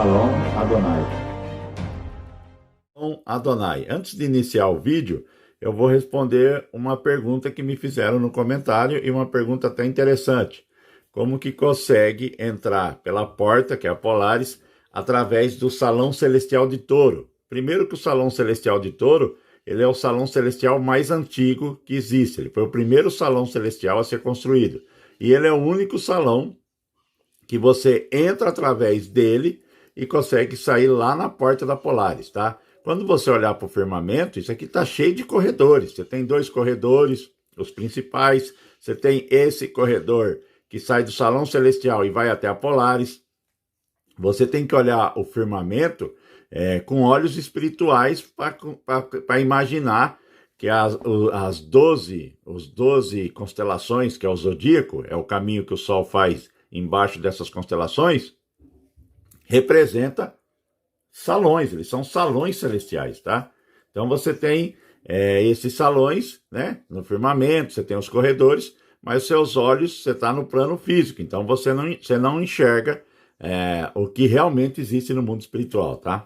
Shalom Adonai. Shalom Adonai. Antes de iniciar o vídeo, eu vou responder uma pergunta que me fizeram no comentário e uma pergunta até interessante. Como que consegue entrar pela porta, que é a Polaris, através do Salão Celestial de Touro? Primeiro que o Salão Celestial de Touro, ele é o salão celestial mais antigo que existe. Ele foi o primeiro salão celestial a ser construído. E ele é o único salão que você entra através dele e consegue sair lá na porta da Polaris, tá? Quando você olhar para o firmamento, isso aqui está cheio de corredores. Você tem 2 corredores, os principais. Você tem esse corredor que sai do Salão Celestial e vai até a Polaris. Você tem que olhar o firmamento com olhos espirituais para imaginar que os 12 constelações, que é o zodíaco, é o caminho que o Sol faz embaixo dessas constelações, representa salões, eles são salões celestiais, tá? Então você tem esses salões, né, no firmamento, você tem os corredores, mas os seus olhos, você está no plano físico, então você não enxerga o que realmente existe no mundo espiritual, tá?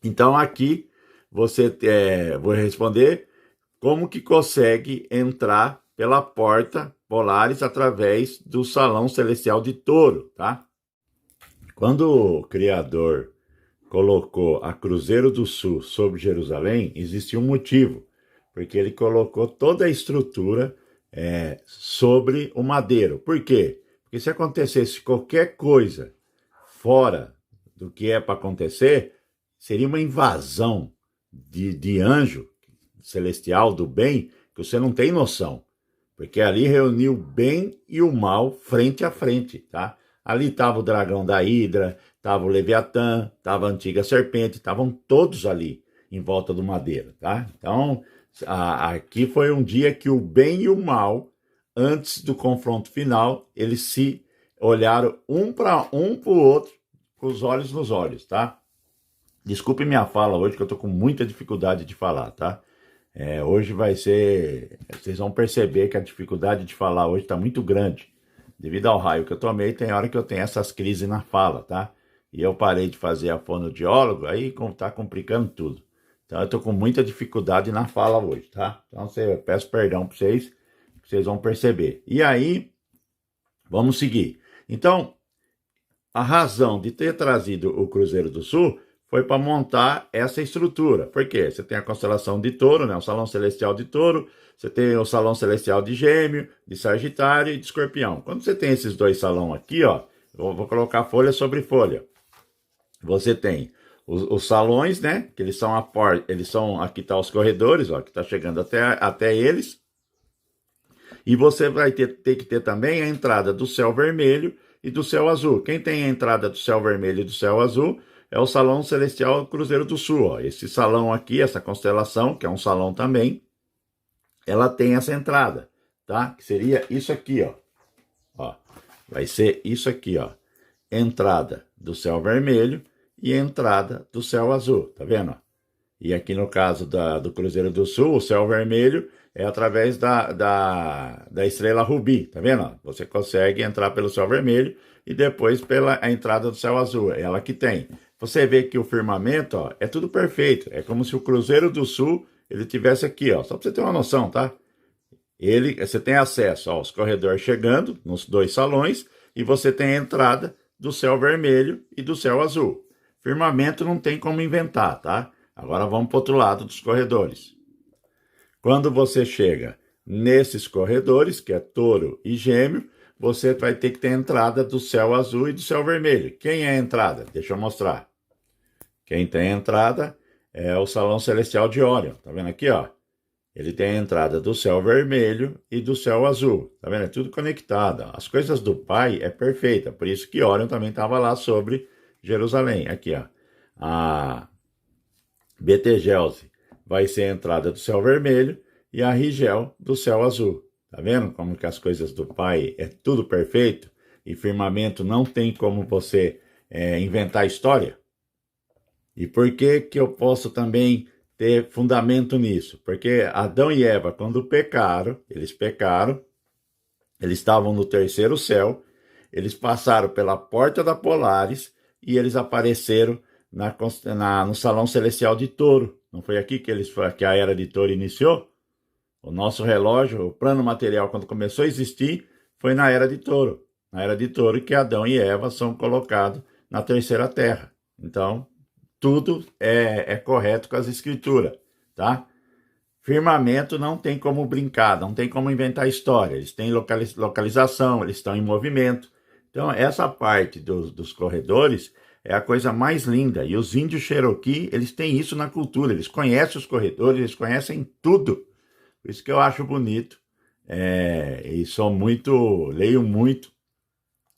Então aqui vou responder como que consegue entrar pela porta Polaris através do Salão Celestial de Touro, tá? Quando o Criador colocou a Cruzeiro do Sul sobre Jerusalém, existia um motivo, porque ele colocou toda a estrutura sobre o madeiro. Por quê? Porque se acontecesse qualquer coisa fora do que é para acontecer, seria uma invasão de anjo celestial do bem que você não tem noção. Porque ali reuniu o bem e o mal frente a frente, tá? Ali estava o dragão da Hidra, estava o Leviatã, estava a antiga serpente, estavam todos ali em volta do madeiro, tá? Então, aqui foi um dia que o bem e o mal, antes do confronto final, eles se olharam um para o outro, com os olhos nos olhos, tá? Desculpe minha fala hoje, que eu tô com muita dificuldade de falar, tá? Hoje vai ser... Vocês vão perceber que a dificuldade de falar hoje está muito grande. Devido ao raio que eu tomei, tem hora que eu tenho essas crises na fala, tá? E eu parei de fazer a fonoaudiólogo, aí tá complicando tudo. Então eu tô com muita dificuldade na fala hoje, tá? Então eu peço perdão para vocês vão perceber. E aí, vamos seguir. Então, a razão de ter trazido o Cruzeiro do Sul foi para montar essa estrutura. Por quê? Você tem a constelação de Touro, né? O Salão Celestial de Touro, você tem o Salão Celestial de Gêmeo, de Sagitário e de Escorpião. Quando você tem esses 2 salões aqui, ó, eu vou colocar folha sobre folha. Você tem os salões, né? Que eles são aqui tá os corredores, ó, que tá chegando até eles. E você vai ter que ter também a entrada do céu vermelho e do céu azul. Quem tem a entrada do céu vermelho e do céu azul é o Salão Celestial Cruzeiro do Sul. Ó. Esse salão aqui, essa constelação, que é um salão também, ela tem essa entrada, tá? Que seria isso aqui, ó. Vai ser isso aqui, ó. Entrada do céu vermelho e entrada do céu azul, tá vendo? E aqui no caso do Cruzeiro do Sul, o céu vermelho é através da estrela Rubi, tá vendo? Você consegue entrar pelo céu vermelho e depois pela entrada do céu azul, é ela que tem. Você vê que o firmamento, ó, é tudo perfeito, é como se o Cruzeiro do Sul, ele tivesse aqui, ó, só para você ter uma noção, tá? Você tem acesso aos corredores chegando, nos 2 salões, e você tem a entrada do céu vermelho e do céu azul. Firmamento não tem como inventar, tá? Agora vamos para o outro lado dos corredores. Quando você chega nesses corredores, que é Touro e Gêmeo, você vai ter que ter a entrada do céu azul e do céu vermelho. Quem é a entrada? Deixa eu mostrar. Quem tem a entrada é o Salão Celestial de Órion. Tá vendo aqui, ó? Ele tem a entrada do céu vermelho e do céu azul. Tá vendo? É tudo conectado. As coisas do Pai é perfeita. Por isso que Órion também estava lá sobre Jerusalém. Aqui, ó. A Betelgeuse vai ser a entrada do céu vermelho e a Rigel do céu azul. Tá vendo como que as coisas do Pai é tudo perfeito? E firmamento não tem como você inventar história? E por que que eu posso também ter fundamento nisso? Porque Adão e Eva, quando pecaram, eles estavam no terceiro céu, eles passaram pela porta da Polaris, e eles apareceram no Salão Celestial de Touro. Não foi aqui que a Era de Touro iniciou? O nosso relógio, o plano material, quando começou a existir, foi na Era de Touro. Na Era de Touro que Adão e Eva são colocados na terceira terra. Então, tudo é correto com as escrituras, tá? Firmamento não tem como brincar, não tem como inventar história. Eles têm localização, eles estão em movimento. Então, essa parte dos corredores é a coisa mais linda. E os índios Cherokee, eles têm isso na cultura. Eles conhecem os corredores, eles conhecem tudo. Por isso que eu acho bonito. E leio muito.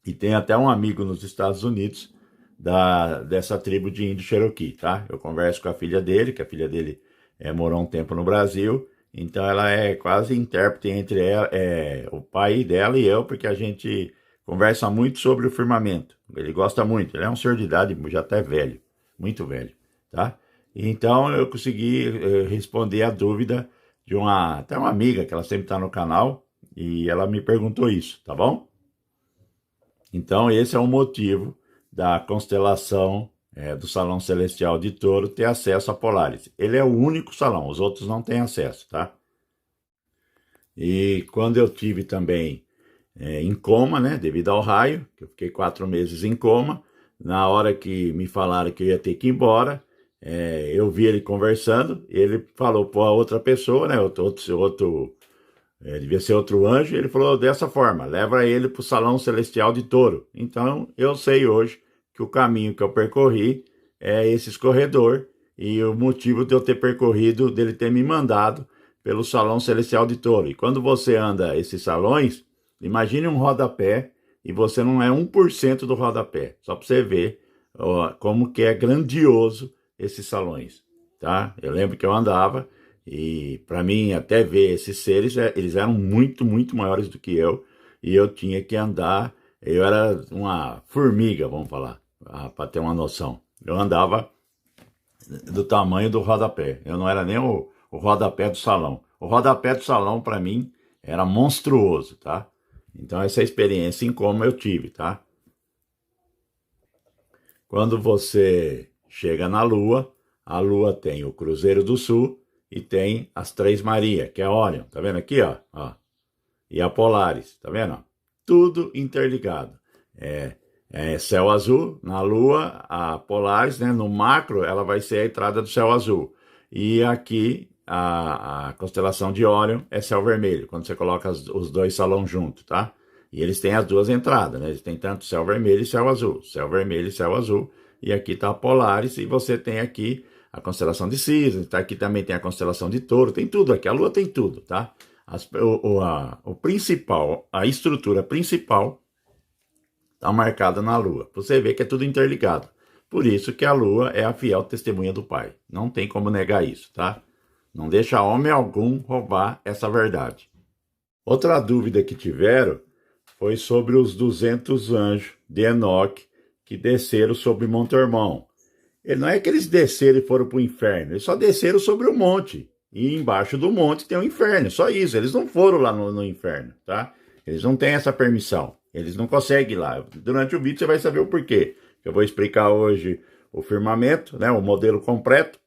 E tem até um amigo nos Estados Unidos dessa tribo de índio Cherokee, tá? Eu converso com a filha dele, que a filha dele morou um tempo no Brasil. Então ela é quase intérprete entre o pai dela e eu, porque a gente conversa muito sobre o firmamento. Ele gosta muito, ele é um senhor de idade, já até velho, muito velho, tá? Então eu consegui responder a dúvida de até uma amiga, que ela sempre está no canal, e ela me perguntou isso, tá bom? Então esse é o motivo da constelação do Salão Celestial de Touro ter acesso a Polaris. Ele é o único salão, os outros não têm acesso, tá? E quando eu tive também em coma, né, devido ao raio, que eu fiquei 4 meses em coma, na hora que me falaram que eu ia ter que ir embora, eu vi ele conversando, ele falou para outra pessoa, né, devia ser outro anjo, ele falou dessa forma: leva ele para o Salão Celestial de Touro. Então eu sei hoje que o caminho que eu percorri é esse corredor, e o motivo de eu ter percorrido, dele ter me mandado pelo Salão Celestial de Touro. E quando você anda esses salões, imagine um rodapé, e você não é 1% do rodapé. Só para você ver como que é grandioso esses salões, tá? Eu lembro que eu andava, e para mim até ver esses seres, eles eram muito, muito maiores do que eu, e eu tinha que andar, eu era uma formiga, vamos falar, para ter uma noção. Eu andava do tamanho do rodapé, eu não era nem o rodapé do salão. O rodapé do salão, para mim, era monstruoso, tá? Então essa experiência em coma eu tive, tá? Quando você chega na Lua, a Lua tem o Cruzeiro do Sul e tem as Três Marias, que é Órion, tá vendo aqui, ó? E a Polaris, tá vendo? Tudo interligado. Céu azul na Lua, a Polaris, né? No macro, ela vai ser a entrada do céu azul. E aqui, a constelação de Órion é céu vermelho, quando você coloca os dois salões juntos, tá? E eles têm as duas entradas, né? Eles têm tanto céu vermelho e céu azul. Céu vermelho e céu azul. E aqui tá a Polaris, e você tem aqui a constelação de Cisne, tá? Aqui também tem a constelação de Touro, tem tudo aqui. A Lua tem tudo, tá? O principal, a estrutura principal está marcada na Lua. Você vê que é tudo interligado. Por isso que a Lua é a fiel testemunha do Pai. Não tem como negar isso, tá? Não deixa homem algum roubar essa verdade. Outra dúvida que tiveram foi sobre os 200 anjos de Enoque que desceram sobre Monte Hermon. Não é que eles desceram e foram para o inferno, eles só desceram sobre o monte. E embaixo do monte tem o inferno, só isso. Eles não foram lá no inferno, tá? Eles não têm essa permissão. Eles não conseguem ir lá. Durante o vídeo você vai saber o porquê. Eu vou explicar hoje o firmamento, né? O modelo completo.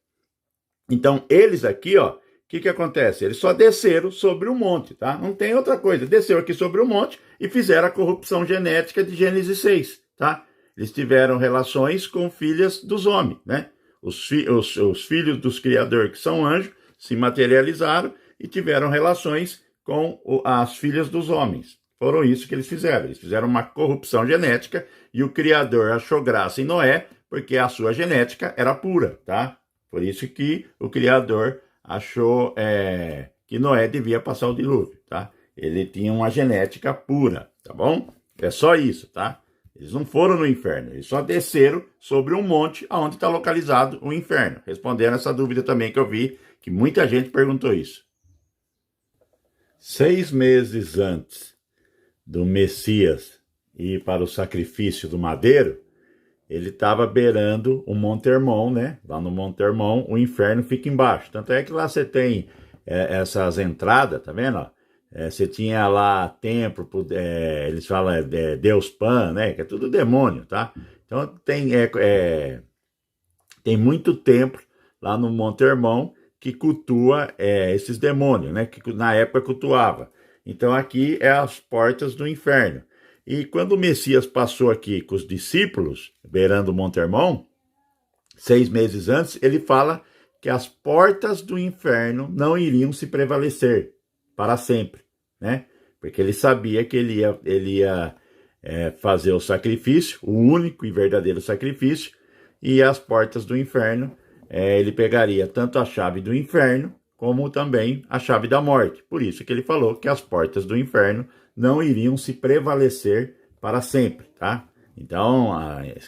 Então, eles aqui, ó, o que acontece? Eles só desceram sobre o monte, tá? Não tem outra coisa. Desceu aqui sobre o monte e fizeram a corrupção genética de Gênesis 6, tá? Eles tiveram relações com filhas dos homens, né? Os filhos dos criadores, que são anjos, se materializaram e tiveram relações com as filhas dos homens. Foram isso que eles fizeram. Eles fizeram uma corrupção genética e o Criador achou graça em Noé porque a sua genética era pura, tá? Por isso que o Criador achou que Noé devia passar o dilúvio, tá? Ele tinha uma genética pura, tá bom? É só isso, tá? Eles não foram no inferno, eles só desceram sobre um monte onde está localizado o inferno. Respondendo essa dúvida também que eu vi, que muita gente perguntou isso. 6 meses antes do Messias ir para o sacrifício do madeiro, ele estava beirando o Monte Hermon, né? Lá no Monte Hermon, o inferno fica embaixo. Tanto é que lá você tem essas entradas, tá vendo? Você tinha lá templo, eles falam Deus Pan, né? Que é tudo demônio, tá? Então tem muito templo lá no Monte Hermon que cultua esses demônios, né? Que na época cultuava. Então aqui é as portas do inferno. E quando o Messias passou aqui com os discípulos, beirando o Monte Hermon, 6 meses antes, ele fala que as portas do inferno não iriam se prevalecer para sempre, né? Porque ele sabia que ele ia fazer o sacrifício, o único e verdadeiro sacrifício, e as portas do inferno, ele pegaria tanto a chave do inferno, como também a chave da morte. Por isso que ele falou que as portas do inferno não iriam se prevalecer para sempre, tá? Então,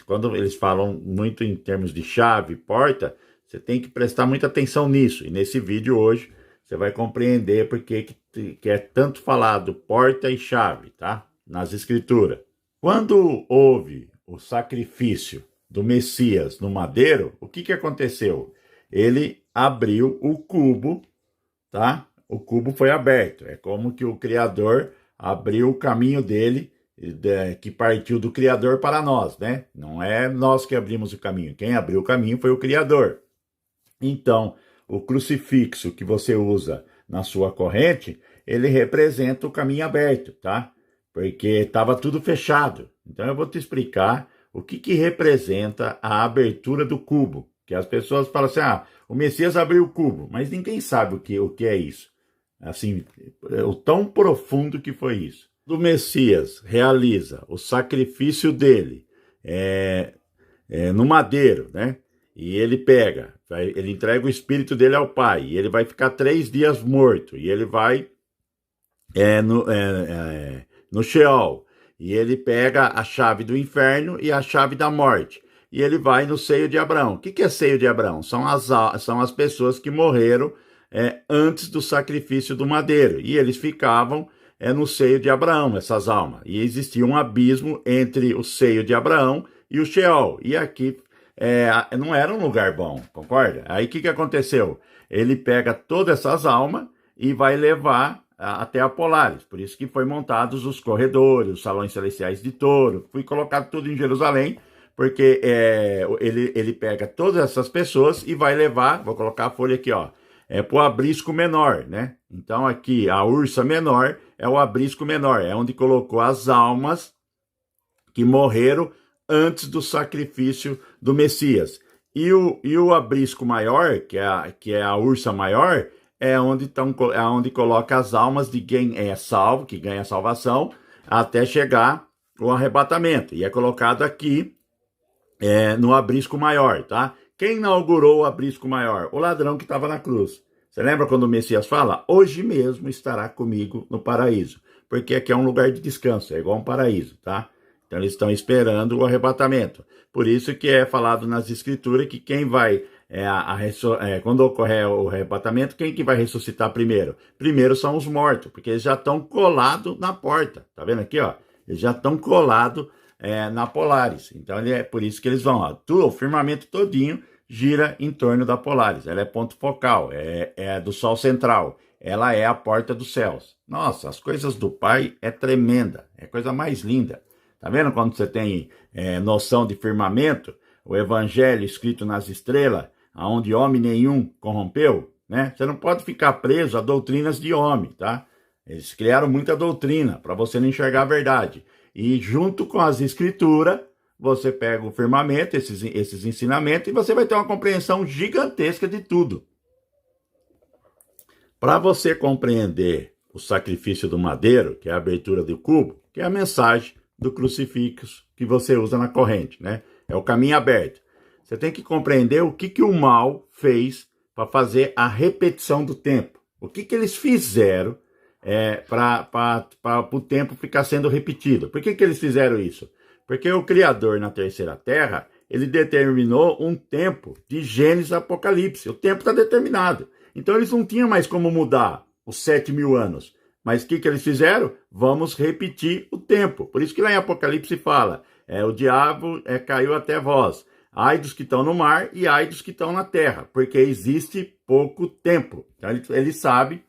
quando eles falam muito em termos de chave, porta, você tem que prestar muita atenção nisso. E nesse vídeo hoje, você vai compreender porque que é tanto falado porta e chave, tá? Nas escrituras. Quando houve o sacrifício do Messias no madeiro, o que aconteceu? Ele abriu o cubo, tá? O cubo foi aberto. É como que o Criador abriu o caminho dele, que partiu do Criador para nós, né? Não é nós que abrimos o caminho. Quem abriu o caminho foi o Criador. Então, o crucifixo que você usa na sua corrente, ele representa o caminho aberto, tá? Porque estava tudo fechado. Então, eu vou te explicar o que representa a abertura do cubo. Que as pessoas falam assim, o Messias abriu o cubo, mas ninguém sabe o que é isso. Assim, o tão profundo que foi isso. O Messias realiza o sacrifício dele no madeiro, né? E ele ele entrega o espírito dele ao Pai, e ele vai ficar 3 dias morto, e ele vai no Sheol, e ele pega a chave do inferno e a chave da morte, e ele vai no seio de Abraão. O que é seio de Abraão? São as pessoas que morreram antes do sacrifício do madeiro, e eles ficavam no seio de Abraão, essas almas, e existia um abismo entre o seio de Abraão e o Sheol, e aqui não era um lugar bom, concorda? Aí o que aconteceu? Ele pega todas essas almas e vai levar até a Polaris. Por isso que foi montados os corredores, os salões celestiais de touro. Foi colocado tudo em Jerusalém, porque ele pega todas essas pessoas e vai levar, vou colocar a folha aqui, ó, para o abrisco menor, né? Então aqui, a ursa menor é o abrisco menor, é onde colocou as almas que morreram antes do sacrifício do Messias. E o abrisco maior, que é a ursa maior, é onde coloca as almas de quem é salvo, que ganha salvação, até chegar o arrebatamento. E é colocado aqui no abrisco maior, tá? Quem inaugurou o abrisco maior? O ladrão que estava na cruz. Você lembra quando o Messias fala? Hoje mesmo estará comigo no paraíso. Porque aqui é um lugar de descanso, é igual um paraíso, tá? Então eles estão esperando o arrebatamento. Por isso que é falado nas escrituras que quem vai, quando ocorrer o arrebatamento, quem que vai ressuscitar primeiro? Primeiro são os mortos, porque eles já estão colados na porta. Tá vendo aqui, ó? Eles já estão colados na Polaris. Então é por isso que eles vão, ó. O firmamento todinho gira em torno da Polaris. Ela é ponto focal, é do Sol central. Ela é a porta dos céus. Nossa, as coisas do Pai é tremenda, é a coisa mais linda. Tá vendo quando você tem noção de firmamento? O evangelho escrito nas estrelas, aonde homem nenhum corrompeu, né? Você não pode ficar preso a doutrinas de homem, tá? Eles criaram muita doutrina para você não enxergar a verdade. E junto com as escrituras, você pega o firmamento, esses ensinamentos, e você vai ter uma compreensão gigantesca de tudo. Para você compreender o sacrifício do madeiro, que é a abertura do cubo, que é a mensagem do crucifixo que você usa na corrente, né? É o caminho aberto. Você tem que compreender o que o mal fez para fazer a repetição do tempo. O que eles fizeram para o tempo ficar sendo repetido. Por que eles fizeram isso? Porque o Criador na terceira terra, ele determinou um tempo de Gênesis a Apocalipse. O tempo está determinado. Então eles não tinham mais como mudar os 7.000 anos. Mas o que eles fizeram? Vamos repetir o tempo. Por isso que lá em Apocalipse fala, o diabo caiu até vós. Ai dos que estão no mar e ai dos que estão na terra, porque existe pouco tempo. Então ele sabe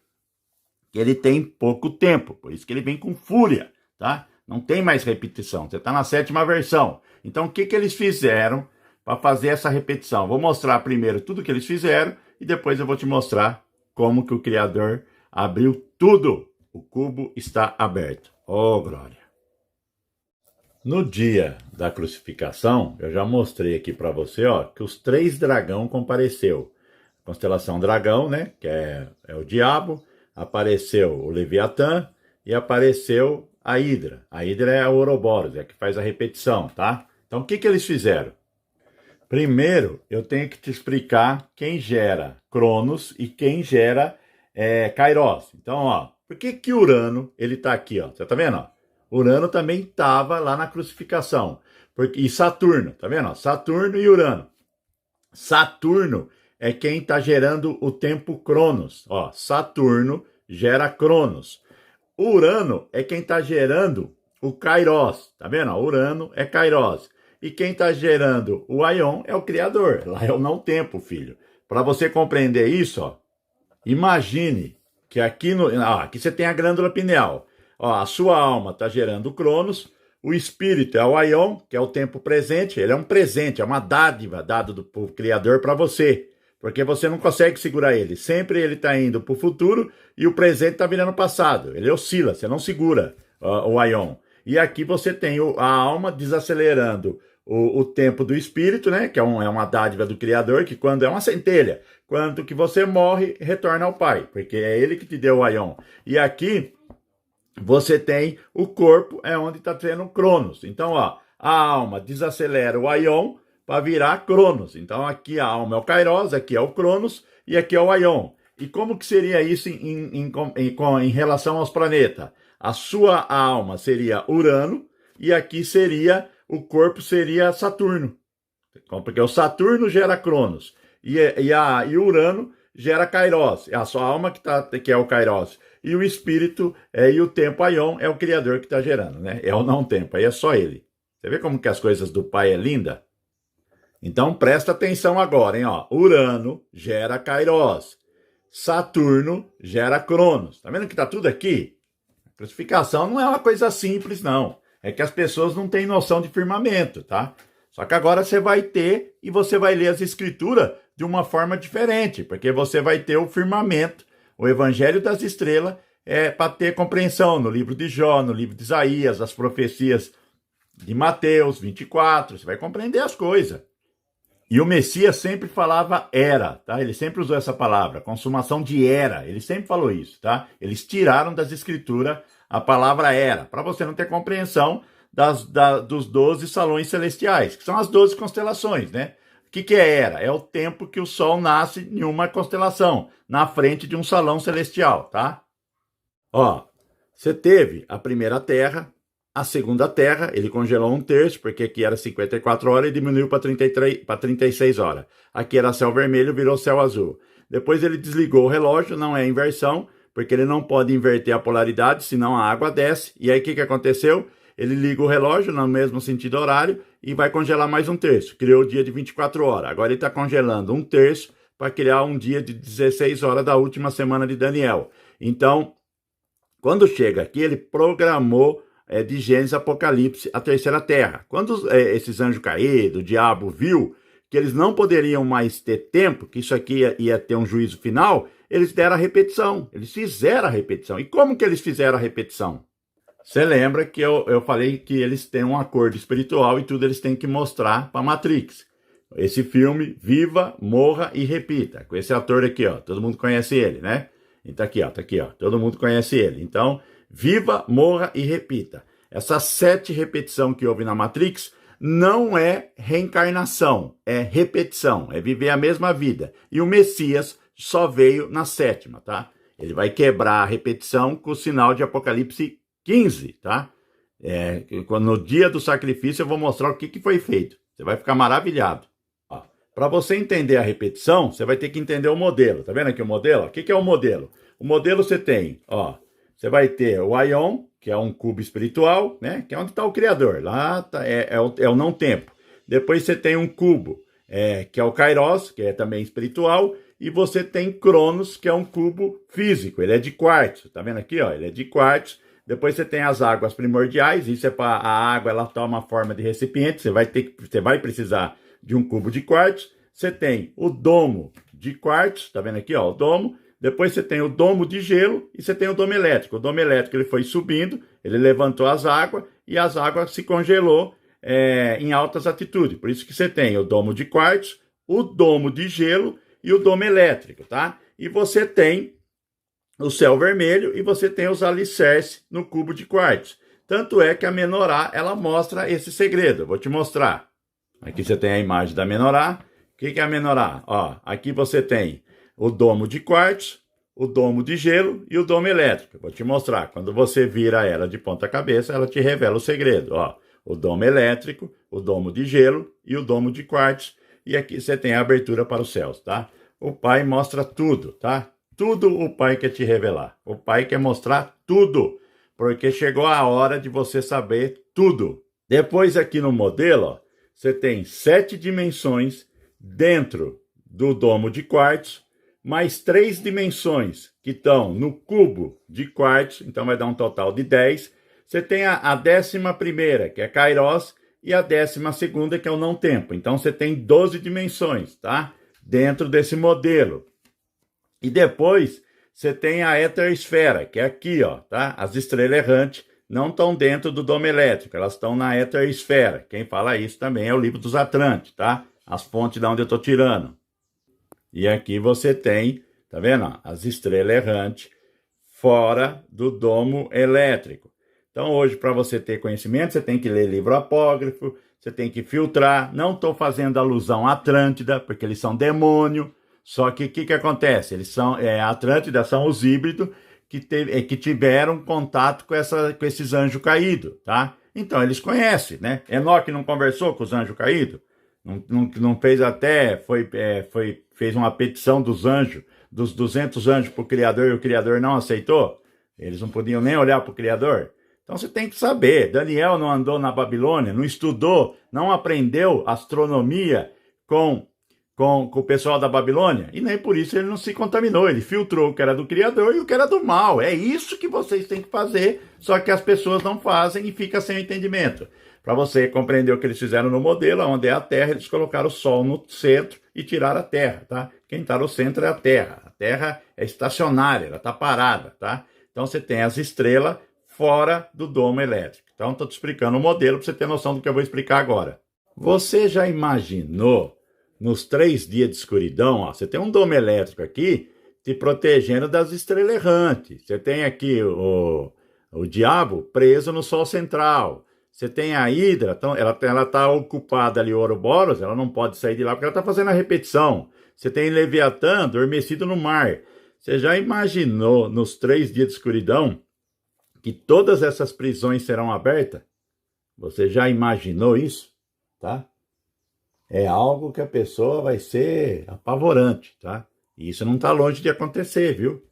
que ele tem pouco tempo, por isso que ele vem com fúria, tá? Não tem mais repetição. Você está na sétima versão. Então, o que eles fizeram para fazer essa repetição? Vou mostrar primeiro tudo que eles fizeram e depois eu vou te mostrar como que o Criador abriu tudo. O cubo está aberto. Oh, glória! No dia da crucificação, eu já mostrei aqui para você, ó, que os 3 dragão compareceu. Constelação Dragão, né, que é o diabo, apareceu o Leviatã e apareceu a Hidra. A Hidra é a Ouroboros, é a que faz a repetição, tá? Então, o que eles fizeram? Primeiro, eu tenho que te explicar quem gera Cronos e quem gera Kairos. Então, ó, por que Urano, ele tá aqui, ó? Você tá vendo, ó? Urano também estava lá na crucificação. E Saturno, tá vendo? Saturno e Urano. Saturno é quem está gerando o tempo Cronos. Ó, Saturno gera Cronos. Urano é quem está gerando o Kairos. Tá vendo? Urano é Kairos. E quem está gerando o Aion é o Criador. Lá é o não tempo, filho. Para você compreender isso, ó, imagine que aqui você tem a glândula pineal. Ó, a sua alma está gerando o Cronos, o espírito é o Aion, que é o tempo presente, ele é um presente, é uma dádiva dado do Criador para você, porque você não consegue segurar ele, sempre ele está indo para o futuro e o presente está virando passado, ele oscila, você não segura o Aion. E aqui você tem a alma desacelerando o tempo do espírito, né, que é uma dádiva do Criador, que quando é uma centelha, quando que você morre, retorna ao Pai, porque é ele que te deu o Aion. E aqui você tem o corpo, é onde está tendo o Cronos. Então, ó, a alma desacelera o Aion para virar Cronos. Então, aqui a alma é o Kairos, aqui é o Cronos e aqui é o Aion. E como que seria isso em relação aos planetas? A sua alma seria Urano e aqui seria, o corpo seria Saturno. Porque o Saturno gera Cronos e Urano gera Kairos. É a sua alma que é o Kairos. E o espírito e o tempo Aion é o Criador que está gerando, né? É o não tempo, aí é só ele. Você vê como que as coisas do Pai é linda? Então presta atenção agora, hein? Ó, Urano gera Kairos, Saturno gera Cronos. Tá vendo que tá tudo aqui? A crucificação não é uma coisa simples, não. É que as pessoas não têm noção de firmamento, tá? Só que agora você vai ter e você vai ler as escrituras de uma forma diferente, porque você vai ter o firmamento, o Evangelho das Estrelas, para ter compreensão no livro de Jó, no livro de Isaías, as profecias de Mateus 24, você vai compreender as coisas. E o Messias sempre falava era, tá? Ele sempre usou essa palavra, consumação de era, ele sempre falou isso, tá? Eles tiraram das escrituras a palavra era, para você não ter compreensão dos 12 salões celestiais, que são as 12 constelações, né? O que é era? É o tempo que o Sol nasce em uma constelação, na frente de um salão celestial, tá? Ó, você teve a primeira Terra, a segunda Terra, ele congelou 1/3, porque aqui era 54 horas e diminuiu para 36 horas. Aqui era céu vermelho, virou céu azul. Depois ele desligou o relógio, não é inversão, porque ele não pode inverter a polaridade, senão a água desce. E aí o que aconteceu? Ele liga o relógio no mesmo sentido horário e vai congelar mais 1/3. Criou o dia de 24 horas. Agora ele está congelando 1/3 para criar um dia de 16 horas da última semana de Daniel. Então, quando chega aqui, ele programou de Gênesis Apocalipse a terceira terra. Quando esses anjos caídos, o diabo viu que eles não poderiam mais ter tempo, que isso aqui ia ter um juízo final, eles deram a repetição. Eles fizeram a repetição. E como que eles fizeram a repetição? Você lembra que eu falei que eles têm um acordo espiritual e tudo eles têm que mostrar para Matrix. Esse filme, Viva, Morra e Repita. Com esse ator aqui, ó. Todo mundo conhece ele, né? E tá aqui, ó. Todo mundo conhece ele. Então, viva, morra e repita. Essas 7 repetições que houve na Matrix não é reencarnação, é repetição, é viver a mesma vida. E o Messias só veio na 7ª, tá? Ele vai quebrar a repetição com o sinal de Apocalipse 15, tá? No dia do sacrifício eu vou mostrar o que foi feito. Você vai ficar maravilhado. Para você entender a repetição, você vai ter que entender o modelo. Tá vendo aqui o modelo? O que é o modelo? O modelo você tem, ó, você vai ter o Aion, que é um cubo espiritual, né? Que é onde está o Criador. Lá tá, é o não tempo. Depois você tem um cubo, que é o Kairos, que é também espiritual. E você tem Cronos, que é um cubo físico. Ele é de quartzo. Tá vendo aqui, ó? Ele é de quartzo. Depois você tem as águas primordiais, isso é para a água, ela toma forma de recipiente, você vai precisar de um cubo de quartzo. Você tem o domo de quartzo, tá vendo aqui, ó, o domo. Depois você tem o domo de gelo e você tem o domo elétrico. O domo elétrico ele foi subindo, ele levantou as águas e as águas se congelou em altas altitudes. Por isso que você tem o domo de quartzo, o domo de gelo e o domo elétrico, tá? E você tem o céu vermelho e você tem os alicerces no cubo de quartzo. Tanto é que a menorá, ela mostra esse segredo. Eu vou te mostrar. Aqui você tem a imagem da menorá. O que é a menorá? Ó, aqui você tem o domo de quartzo, o domo de gelo e o domo elétrico. Vou te mostrar. Quando você vira ela de ponta cabeça, ela te revela o segredo. Ó, o domo elétrico, o domo de gelo e o domo de quartzo. E aqui você tem a abertura para os céus, tá? O Pai mostra tudo, tá? Tudo o Pai quer te revelar. O Pai quer mostrar tudo, porque chegou a hora de você saber tudo. Depois aqui no modelo, ó, você tem 7 dimensões dentro do domo de quartzo, mais 3 dimensões que estão no cubo de quartzo, então vai dar um total de 10. Você tem a 11ª, que é Kairos, e a 12ª, que é o não-tempo. Então você tem 12 dimensões, tá? Dentro desse modelo. E depois você tem a heteroesfera, que é aqui, ó, tá? As estrelas errantes não estão dentro do domo elétrico, elas estão na heteroesfera. Quem fala isso também é o livro dos Atlantes, tá? As fontes de onde eu estou tirando. E aqui você tem, tá vendo? As estrelas errantes fora do domo elétrico. Então hoje, para você ter conhecimento, você tem que ler livro apócrifo, você tem que filtrar. Não estou fazendo alusão à Atlântida, porque eles são demônio. Só que o que acontece? Eles são, Atlântida são os híbridos que tiveram contato com esses anjos caídos, tá? Então eles conhecem, né? Enoque não conversou com os anjos caídos? Não fez até, fez uma petição dos anjos, dos 200 anjos para o Criador, e o Criador não aceitou? Eles não podiam nem olhar para o Criador? Então você tem que saber, Daniel não andou na Babilônia, não estudou, não aprendeu astronomia com o pessoal da Babilônia, e nem por isso ele não se contaminou, ele filtrou o que era do Criador e o que era do mal. É isso que vocês têm que fazer, só que as pessoas não fazem e fica sem entendimento. Para você compreender o que eles fizeram no modelo, onde é a Terra, eles colocaram o Sol no centro e tiraram a Terra, tá? Quem está no centro é a Terra é estacionária, ela está parada, tá? Então você tem as estrelas fora do domo elétrico. Então estou te explicando o modelo para você ter noção do que eu vou explicar agora. Você já imaginou nos 3 dias de escuridão, ó, você tem um domo elétrico aqui te protegendo das estrelas errantes. Você tem aqui o diabo preso no Sol central. Você tem a Hidra, então, ela está ocupada ali, o Ouroboros, ela não pode sair de lá porque ela está fazendo a repetição. Você tem Leviatã adormecido no mar. Você já imaginou nos 3 dias de escuridão que todas essas prisões serão abertas? Você já imaginou isso? Tá? É algo que a pessoa vai ser apavorante, tá? E isso não está longe de acontecer, viu?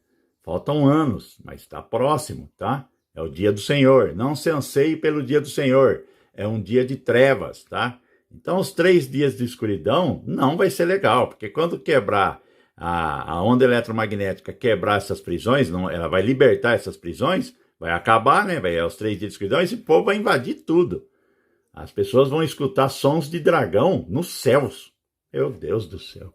Faltam anos, mas está próximo, tá? É o dia do Senhor. Não se anseie pelo dia do Senhor. É um dia de trevas, tá? Então, os 3 dias de escuridão não vai ser legal, porque quando quebrar a onda eletromagnética, quebrar essas prisões, ela vai libertar essas prisões, vai acabar, né? Vai os 3 dias de escuridão, esse povo vai invadir tudo. As pessoas vão escutar sons de dragão nos céus. Meu Deus do céu.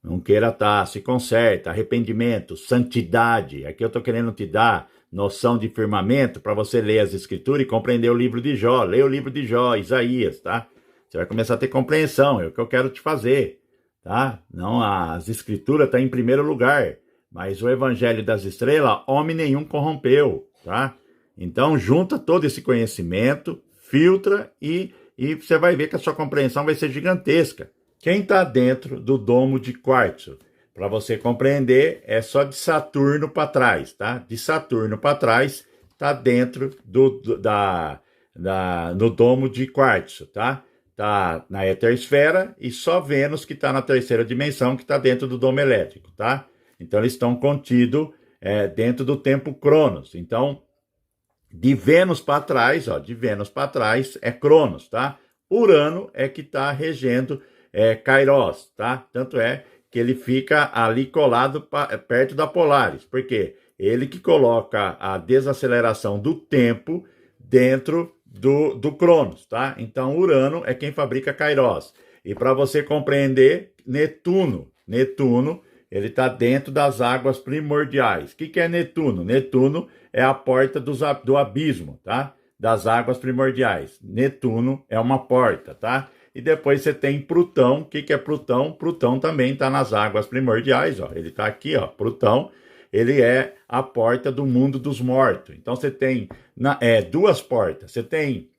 Não queira se conserta, arrependimento, santidade. Aqui eu estou querendo te dar noção de firmamento para você ler as escrituras e compreender o livro de Jó. Leia o livro de Jó, Isaías, tá? Você vai começar a ter compreensão, é o que eu quero te fazer, tá? Não, as escrituras estão em primeiro lugar, mas o evangelho das estrelas, homem nenhum corrompeu, tá? Então junta todo esse conhecimento, filtra e você vai ver que a sua compreensão vai ser gigantesca. Quem está dentro do domo de quartzo? Para você compreender, é só de Saturno para trás, tá? De Saturno para trás, está dentro no domo de quartzo, tá? Está na heteroesfera e só Vênus que está na 3ª dimensão, que está dentro do domo elétrico, tá? Então eles estão contidos dentro do tempo Cronos. Então, de Vênus para trás, ó, de Vênus para trás é Cronos, tá? Urano é que está regendo Kairos, tá? Tanto é que ele fica ali colado perto da Polaris. Por quê? Ele que coloca a desaceleração do tempo dentro do Cronos, tá? Então, Urano é quem fabrica Kairos. E para você compreender, Netuno, ele está dentro das águas primordiais. O que é Netuno? Netuno é a porta do abismo, tá? Das águas primordiais. Netuno é uma porta, tá? E depois você tem Plutão. O que é Plutão? Plutão também está nas águas primordiais, ó. Ele está aqui, ó. Plutão, ele é a porta do mundo dos mortos. Então você tem duas portas. Você tem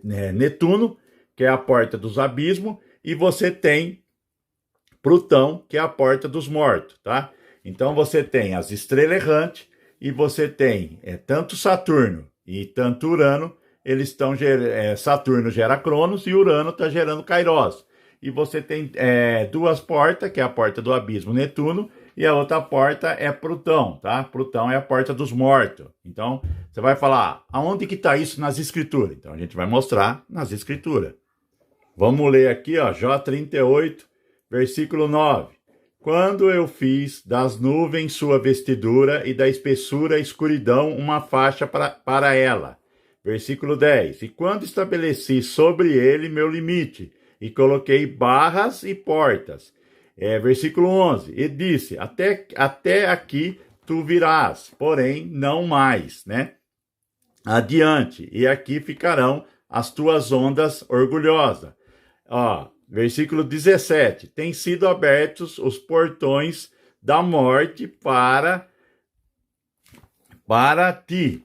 Netuno, que é a porta dos abismos, e você tem Plutão, que é a porta dos mortos, tá? Então você tem as estrelas errantes e você tem tanto Saturno e tanto Urano, eles estão Saturno gera Cronos e Urano está gerando Kairos. E você tem duas portas, que é a porta do abismo, Netuno, e a outra porta é Plutão, tá? Plutão é a porta dos mortos. Então, você vai falar, aonde que está isso nas escrituras? Então, a gente vai mostrar nas escrituras. Vamos ler aqui, ó, Jó 38, versículo 9. Quando eu fiz das nuvens sua vestidura e da espessura escuridão uma faixa para ela. Versículo 10. E quando estabeleci sobre ele meu limite e coloquei barras e portas. Versículo 11. E disse, até aqui tu virás, porém não mais, né? Adiante, e aqui ficarão as tuas ondas orgulhosas. Ó, versículo 17. Tem sido abertos os portões da morte para ti.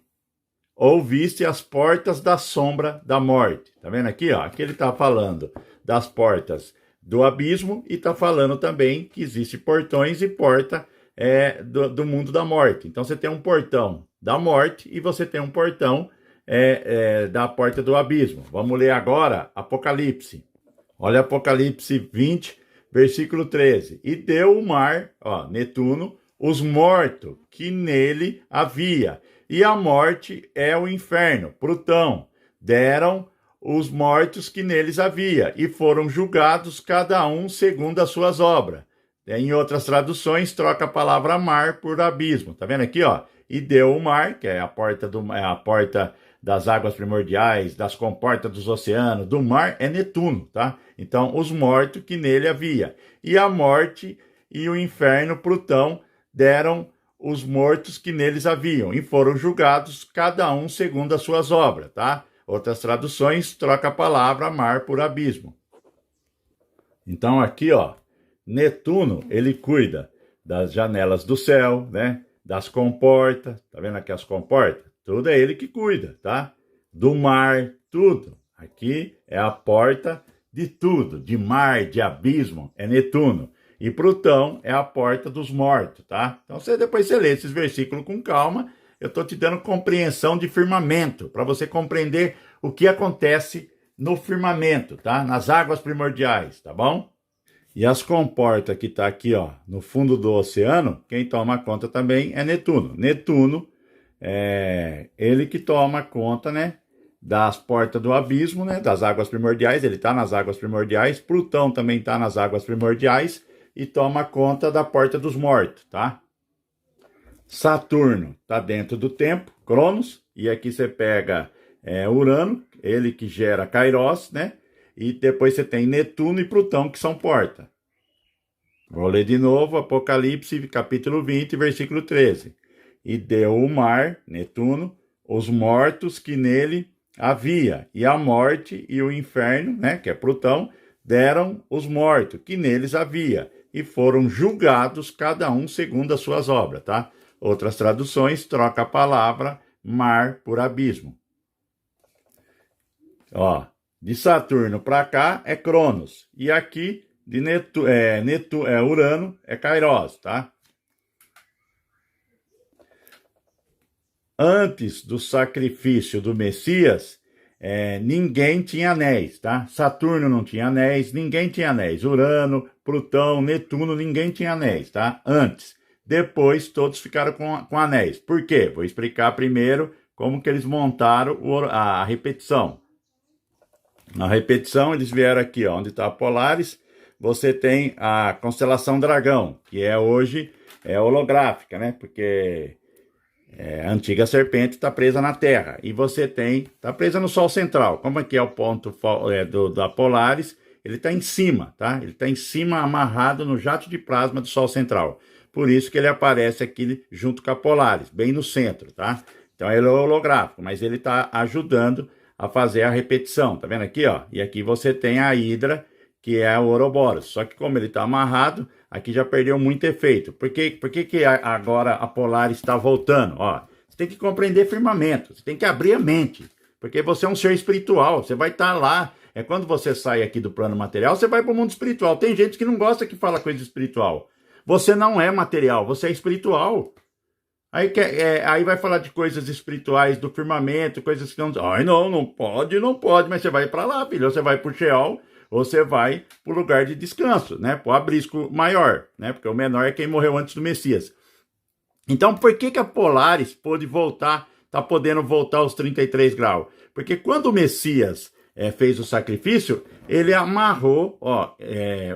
Ouviste as portas da sombra da morte. Tá vendo aqui, ó? Aqui ele tá falando das portas do abismo e tá falando também que existe portões e porta do mundo da morte. Então você tem um portão da morte e você tem um portão da porta do abismo. Vamos ler agora Apocalipse. Olha Apocalipse 20, versículo 13. E deu o mar, ó, Netuno, os mortos que nele havia. E a morte é o inferno, Plutão. Deram os mortos que neles havia, e foram julgados cada um segundo as suas obras. Em outras traduções, troca a palavra mar por abismo. Tá vendo aqui, ó? E deu o mar, que é a porta das águas primordiais, das comportas dos oceanos, do mar é Netuno, tá? Então, os mortos que nele havia. E a morte e o inferno, Plutão, deram os mortos que neles haviam, e foram julgados cada um segundo as suas obras, tá? Outras traduções, troca a palavra mar por abismo. Então, aqui, ó, Netuno, ele cuida das janelas do céu, né? Das comportas, tá vendo aqui as comportas? Tudo é ele que cuida, tá? Do mar, tudo. Aqui é a porta de tudo, de mar, de abismo, é Netuno. E Plutão é a porta dos mortos, tá? Então, depois você lê esses versículos com calma. Eu estou te dando compreensão de firmamento, para você compreender o que acontece no firmamento, tá? Nas águas primordiais, tá bom? E as comportas que tá aqui, ó, no fundo do oceano, quem toma conta também é Netuno. Netuno é ele que toma conta, né, das portas do abismo, né, das águas primordiais. Ele tá nas águas primordiais. Plutão também tá nas águas primordiais e toma conta da porta dos mortos, tá? Saturno tá dentro do tempo, Cronos, e aqui você pega Urano, ele que gera Kairos, né? E depois você tem Netuno e Plutão, que são porta. Vou ler de novo, Apocalipse, capítulo 20, versículo 13. E deu o mar, Netuno, os mortos que nele havia, e a morte e o inferno, né, que é Plutão, deram os mortos que neles havia, e foram julgados cada um segundo as suas obras, tá? Outras traduções, troca a palavra mar por abismo. Ó, de Saturno para cá é Cronos. E aqui de Urano é Kairos, tá? Antes do sacrifício do Messias, ninguém tinha anéis, tá? Saturno não tinha anéis, ninguém tinha anéis. Urano, Plutão, Netuno, ninguém tinha anéis, tá? Antes. Depois, todos ficaram com anéis. Por quê? Vou explicar primeiro como que eles montaram a repetição. Na repetição, eles vieram aqui, ó, onde está a Polaris. Você tem a constelação Dragão, que é hoje é holográfica, né? Porque a antiga serpente está presa na Terra. E você está presa no Sol central. Como aqui é o ponto da Polaris, ele está em cima, tá? Ele está em cima, amarrado no jato de plasma do Sol central. Por isso que ele aparece aqui junto com a Polaris, bem no centro, tá? Então ele é holográfico, mas ele está ajudando a fazer a repetição, tá vendo aqui, ó? E aqui você tem a Hidra, que é o Ouroboros. Só que como ele está amarrado, aqui já perdeu muito efeito. Por que agora a Polaris está voltando? Ó, você tem que compreender firmamento, você tem que abrir a mente, porque você é um ser espiritual, você vai estar lá. É quando você sai aqui do plano material, você vai para o mundo espiritual. Tem gente que não gosta que fala coisa espiritual. Você não é material, você é espiritual. Aí vai falar de coisas espirituais do firmamento, coisas que não... Ai, não pode, mas você vai para lá, filho. Você vai para o Sheol, ou você vai para o lugar de descanso, né? Para o abrisco maior, né? Porque o menor é quem morreu antes do Messias. Então, por que a Polaris pôde voltar, tá podendo voltar aos 33 graus? Porque quando o Messias fez o sacrifício, ele amarrou, ó,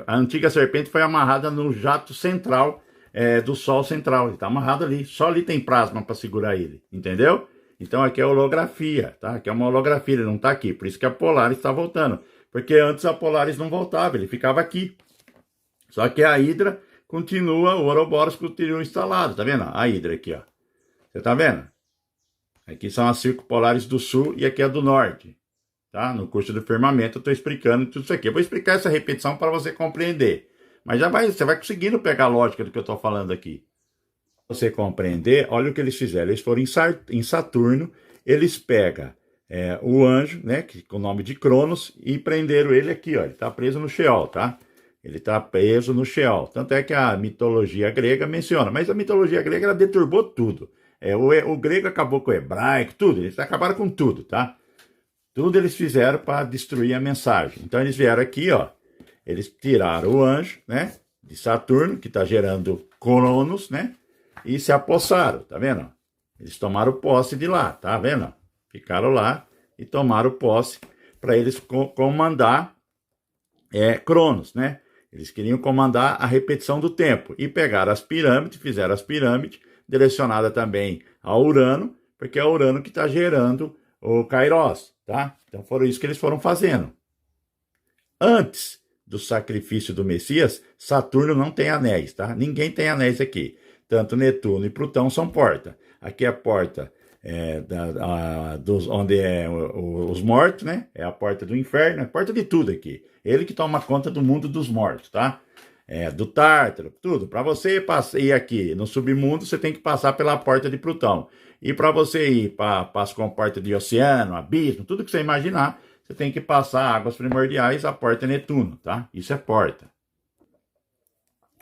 a antiga serpente foi amarrada no jato central do Sol central. Ele está amarrado ali, só ali tem plasma para segurar ele, entendeu? Então aqui é holografia, tá? Aqui é uma holografia, ele não está aqui, por isso que a Polaris está voltando. Porque antes a Polaris não voltava, ele ficava aqui. Só que a Hidra continua, o Ouroboros continua instalado, tá vendo? A Hidra aqui, ó. Você tá vendo? Aqui são as circupolares do sul e aqui é do norte. Tá? No curso do firmamento eu estou explicando tudo isso aqui. Eu vou explicar essa repetição para você compreender. Mas você vai conseguindo pegar a lógica do que eu estou falando aqui. Para você compreender, olha o que eles fizeram. Eles foram em Saturno, eles pegam o anjo, né, com o nome de Cronos, e prenderam ele aqui, ó. Ele está preso no Sheol, tá? Ele está preso no Sheol. Tanto é que a mitologia grega menciona, mas a mitologia grega ela deturbou tudo. O grego acabou com o hebraico, tudo. Eles acabaram com tudo, tá? Tudo eles fizeram para destruir a mensagem. Então eles vieram aqui, ó. Eles tiraram o anjo, né? De Saturno, que está gerando Cronos, né? E se apossaram, tá vendo? Eles tomaram posse de lá, tá vendo? Ficaram lá e tomaram posse para eles comandar Cronos, né? Eles queriam comandar a repetição do tempo. E pegaram as pirâmides, fizeram as pirâmides, direcionada também a Urano, porque é Urano que está gerando o Kairos, tá? Então foram isso que eles foram fazendo. Antes do sacrifício do Messias, Saturno não tem anéis, tá? Ninguém tem anéis aqui. Tanto Netuno e Plutão são porta. Aqui é a porta onde os mortos, né? É a porta do inferno, é a porta de tudo aqui. Ele que toma conta do mundo dos mortos, tá? Do Tártaro, tudo. Para você ir aqui no submundo, você tem que passar pela porta de Plutão. E para você ir para as comportas de oceano, abismo, tudo que você imaginar, você tem que passar águas primordiais, a porta é Netuno, tá? Isso é porta.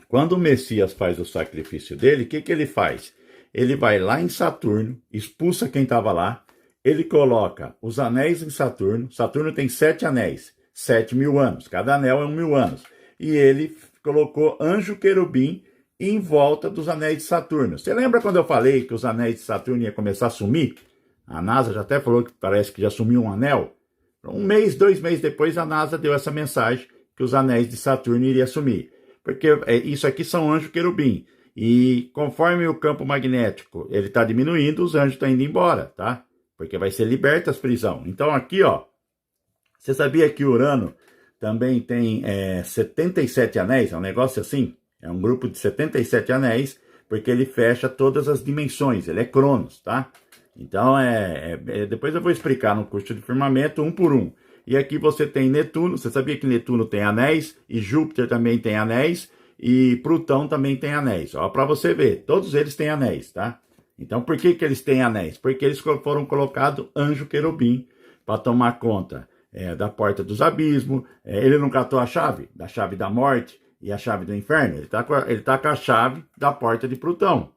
Quando o Messias faz o sacrifício dele, o que ele faz? Ele vai lá em Saturno, expulsa quem estava lá, ele coloca os anéis em Saturno. Saturno tem 7 anéis, 7.000 anos, cada anel é 1.000 anos. E ele colocou anjo querubim em volta dos anéis de Saturno. Você lembra quando eu falei que os anéis de Saturno iam começar a sumir? A NASA já até falou que parece que já sumiu um anel. 1 mês, 2 meses depois, a NASA deu essa mensagem que os anéis de Saturno iriam sumir. Porque isso aqui são anjo querubim. E conforme o campo magnético ele está diminuindo, os anjos estão indo embora, tá? Porque vai ser liberta as prisão. Então aqui, ó, você sabia que Urano também tem 77 anéis? É um negócio assim? É um grupo de 77 anéis, porque ele fecha todas as dimensões. Ele é Cronos, tá? Então, depois eu vou explicar no curso de firmamento, um por um. E aqui você tem Netuno. Você sabia que Netuno tem anéis? E Júpiter também tem anéis? E Plutão também tem anéis. Ó, para você ver, todos eles têm anéis, tá? Então, por que eles têm anéis? Porque eles foram colocados anjo querubim para tomar conta da porta dos abismos. Ele não catou a chave? Da chave da morte e a chave do inferno? Ele tá com a chave da porta de Plutão.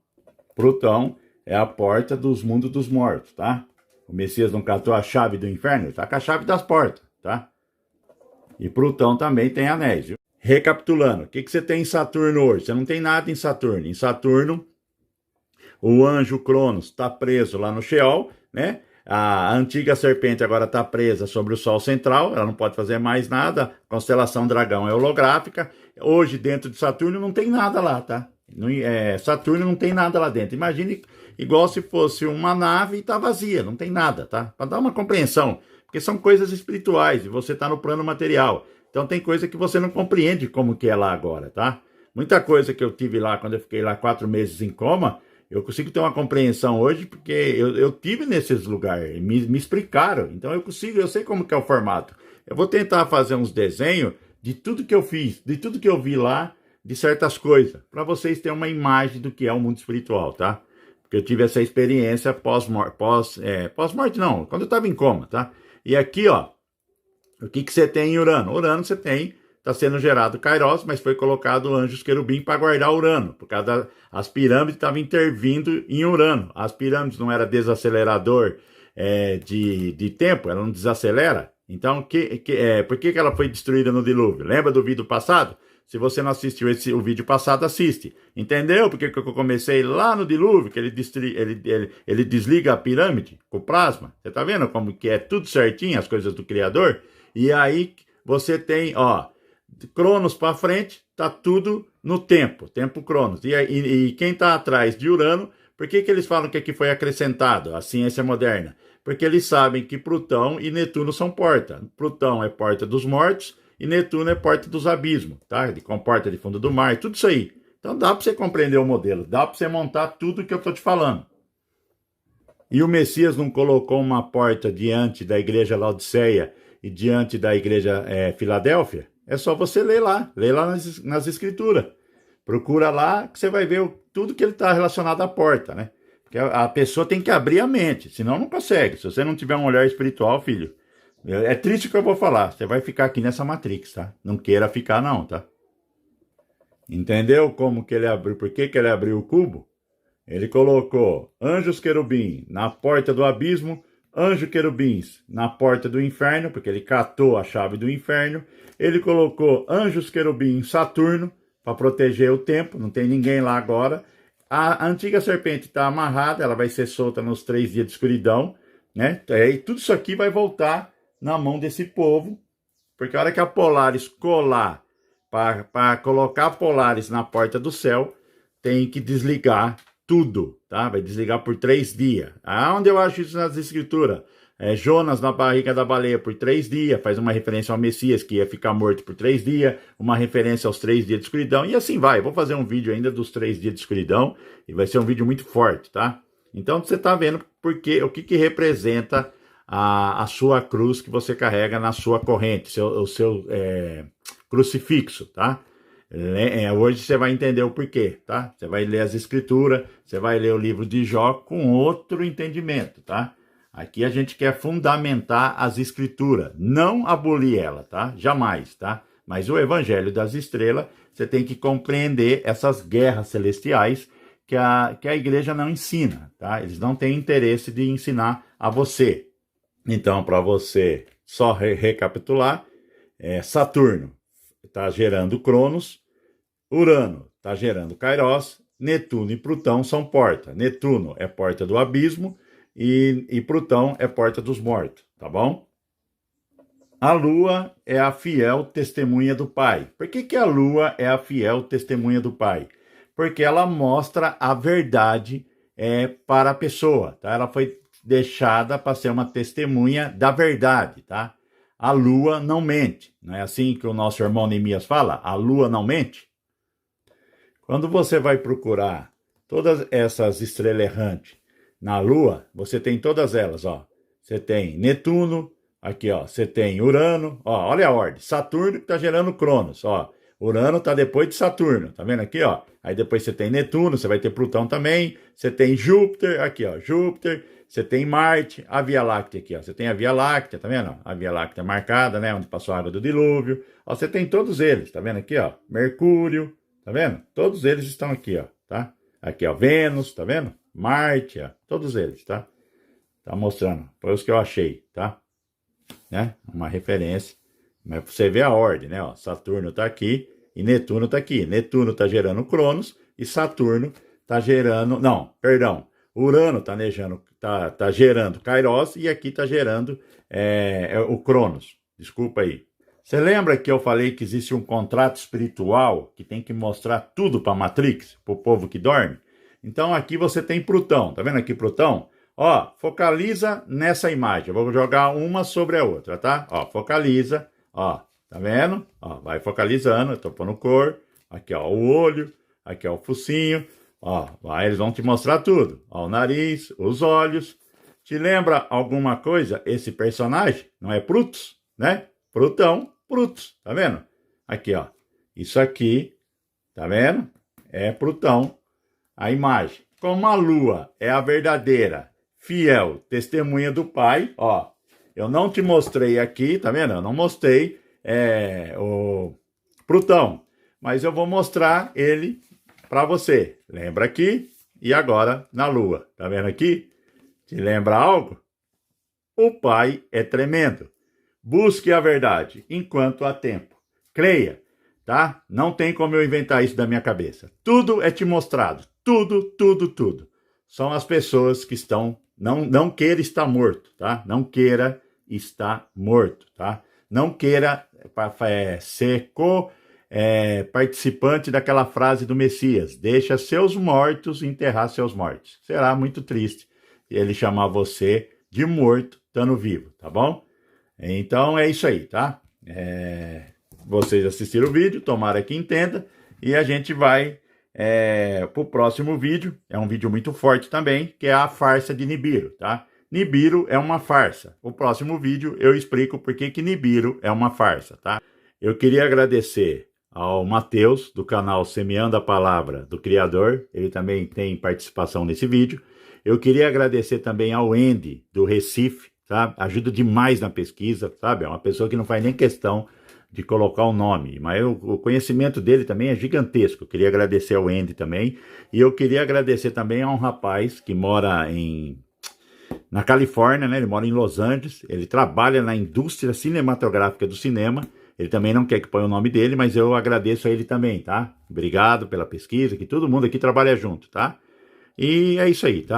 Plutão é a porta dos mundos dos mortos, tá? O Messias não catou a chave do inferno? Ele tá com a chave das portas, tá? E Plutão também tem anéis, viu? Recapitulando, o que você tem em Saturno hoje? Você não tem nada em Saturno. Em Saturno, o anjo Cronos está preso lá no Sheol, né? A antiga serpente agora está presa sobre o Sol central, ela não pode fazer mais nada. A constelação Dragão é holográfica. Hoje, dentro de Saturno, não tem nada lá, tá? Saturno não tem nada lá dentro. Imagine igual se fosse uma nave e tá vazia, não tem nada, tá? Para dar uma compreensão, porque são coisas espirituais e você tá no plano material. Então tem coisa que você não compreende como que é lá agora, tá? Muita coisa que eu tive lá quando eu fiquei lá 4 meses em coma, eu consigo ter uma compreensão hoje porque eu tive nesses lugares, me explicaram. Então eu sei como que é o formato. Eu vou tentar fazer uns desenhos de tudo que eu fiz, de tudo que eu vi lá, de certas coisas, para vocês terem uma imagem do que é o mundo espiritual, tá? Porque eu tive essa experiência pós-morte não, quando eu estava em coma, tá? E aqui, ó, o que você tem em Urano? Urano você tem, está sendo gerado Kairos, mas foi colocado anjos querubim para guardar Urano, por causa das pirâmides estavam intervindo em Urano. As pirâmides não era desacelerador de tempo, ela não desacelera. Então, por que ela foi destruída no dilúvio? Lembra do vídeo passado? Se você não assistiu o vídeo passado, assiste. Entendeu? Porque eu comecei lá no dilúvio, que ele desliga a pirâmide com plasma. Você tá vendo como que é tudo certinho, as coisas do Criador? E aí você tem, ó, Cronos para frente, tá tudo no tempo Cronos. E quem tá atrás de Urano, por que eles falam que aqui foi acrescentado a ciência moderna? Porque eles sabem que Plutão e Netuno são porta. Plutão é porta dos mortos e Netuno é porta dos abismos, tá? Ele comporta de fundo do mar, tudo isso aí. Então dá para você compreender o modelo, dá para você montar tudo que eu tô te falando. E o Messias não colocou uma porta diante da igreja Laodiceia e diante da igreja Filadélfia? É só você ler lá nas escrituras. Procura lá que você vai ver tudo que ele está relacionado à porta, né? Porque a pessoa tem que abrir a mente, senão não consegue. Se você não tiver um olhar espiritual, filho, é triste o que eu vou falar. Você vai ficar aqui nessa Matrix, tá? Não queira ficar não, tá? Entendeu como que ele abriu? Por que ele abriu o cubo? Ele colocou anjos querubim na porta do abismo, anjo querubins na porta do inferno, porque ele catou a chave do inferno. Ele colocou anjos querubim em Saturno para proteger o tempo, não tem ninguém lá agora. A antiga serpente está amarrada, ela vai ser solta nos 3 dias de escuridão, né? E tudo isso aqui vai voltar na mão desse povo, porque a hora que a Polaris colar, para colocar a Polaris na porta do céu, tem que desligar tudo, tá? Vai desligar por 3 dias. Aonde eu acho isso nas escrituras? Jonas na barriga da baleia por 3 dias, faz uma referência ao Messias que ia ficar morto por 3 dias, uma referência aos 3 dias de escuridão, e assim vai. Eu vou fazer um vídeo ainda dos 3 dias de escuridão, e vai ser um vídeo muito forte, tá? Então você tá vendo o que representa a sua cruz que você carrega na sua corrente, o seu crucifixo, tá? Hoje você vai entender o porquê, tá? Você vai ler as escrituras, você vai ler o livro de Jó com outro entendimento, tá? Aqui a gente quer fundamentar as escrituras, não abolir ela, tá? Jamais, tá? Mas o Evangelho das Estrelas, você tem que compreender essas guerras celestiais que a igreja não ensina, tá? Eles não têm interesse de ensinar a você. Então, para você só recapitular, Saturno está gerando Cronos, Urano está gerando Kairos, Netuno e Plutão são porta. Netuno é porta do abismo e Plutão é porta dos mortos, tá bom? A Lua é a fiel testemunha do Pai. Por que a Lua é a fiel testemunha do Pai? Porque ela mostra a verdade para a pessoa, tá? Ela foi deixada para ser uma testemunha da verdade, tá? A Lua não mente. Não é assim que o nosso irmão Neemias fala? A Lua não mente. Quando você vai procurar todas essas estrelas errantes na Lua, você tem todas elas, ó. Você tem Netuno, aqui, ó. Você tem Urano, ó. Olha a ordem. Saturno que tá gerando Cronos, ó. Urano tá depois de Saturno, tá vendo aqui, ó? Aí depois você tem Netuno, você vai ter Plutão também. Você tem Júpiter, aqui, ó. Júpiter. Você tem Marte, a Via Láctea aqui, ó. Você tem a Via Láctea, tá vendo? A Via Láctea marcada, né? Onde passou a água do dilúvio. Ó, você tem todos eles, tá vendo aqui, ó? Mercúrio, tá vendo? Todos eles estão aqui, ó, tá? Aqui, ó, Vênus, tá vendo? Marte, ó. Todos eles, tá? Tá mostrando. Foi os que eu achei, tá? Né? Uma referência. Mas pra você ver a ordem, né? Ó, Saturno tá aqui e Netuno tá aqui. Netuno tá gerando Cronos e Saturno tá gerando... Não, perdão. Urano tá gerando Kairos e aqui tá gerando o Cronos. Desculpa aí. Você lembra que eu falei que existe um contrato espiritual que tem que mostrar tudo para a Matrix, para o povo que dorme? Então aqui você tem Plutão, tá vendo aqui Plutão? Ó, focaliza nessa imagem, eu vou jogar uma sobre a outra, tá? Ó, focaliza, ó, tá vendo? Ó, vai focalizando, eu tô pondo cor, aqui ó, o olho, aqui ó, o focinho, ó, vai, eles vão te mostrar tudo, ó, o nariz, os olhos. Te lembra alguma coisa esse personagem? Não é Brutus, né? Plutão, Brutus, tá vendo? Aqui, ó. Isso aqui, tá vendo? É Plutão, a imagem. Como a Lua é a verdadeira, fiel testemunha do Pai, ó. Eu não te mostrei aqui, tá vendo? Eu não mostrei o Plutão, mas eu vou mostrar ele para você. Lembra aqui e agora na Lua. Tá vendo aqui? Te lembra algo? O Pai é tremendo. Busque a verdade enquanto há tempo. Creia, tá? Não tem como eu inventar isso da minha cabeça. Tudo é te mostrado. Tudo, tudo, tudo. São as pessoas que estão... Não queira estar morto, tá? Não queira estar morto, tá? Não queira ser participante daquela frase do Messias. Deixa seus mortos enterrar seus mortos. Será muito triste ele chamar você de morto estando vivo, tá bom? Então é isso aí, tá? Vocês assistiram o vídeo, tomara que entenda, e a gente vai pro próximo vídeo. É um vídeo muito forte também, que é a farsa de Nibiru, tá? Nibiru é uma farsa. O próximo vídeo eu explico por que Nibiru é uma farsa, tá? Eu queria agradecer ao Matheus, do canal Semeando a Palavra do Criador, ele também tem participação nesse vídeo. Eu queria agradecer também ao Andy, do Recife, sabe? Ajuda demais na pesquisa, sabe? É uma pessoa que não faz nem questão de colocar o nome, mas o conhecimento dele também é gigantesco. Eu queria agradecer ao Andy também, e eu queria agradecer também a um rapaz que mora na Califórnia, né? Ele mora em Los Angeles, ele trabalha na indústria cinematográfica do cinema. Ele também não quer que ponha o nome dele, mas eu agradeço a ele também, tá? Obrigado pela pesquisa, que todo mundo aqui trabalha junto, tá? E é isso aí, tá?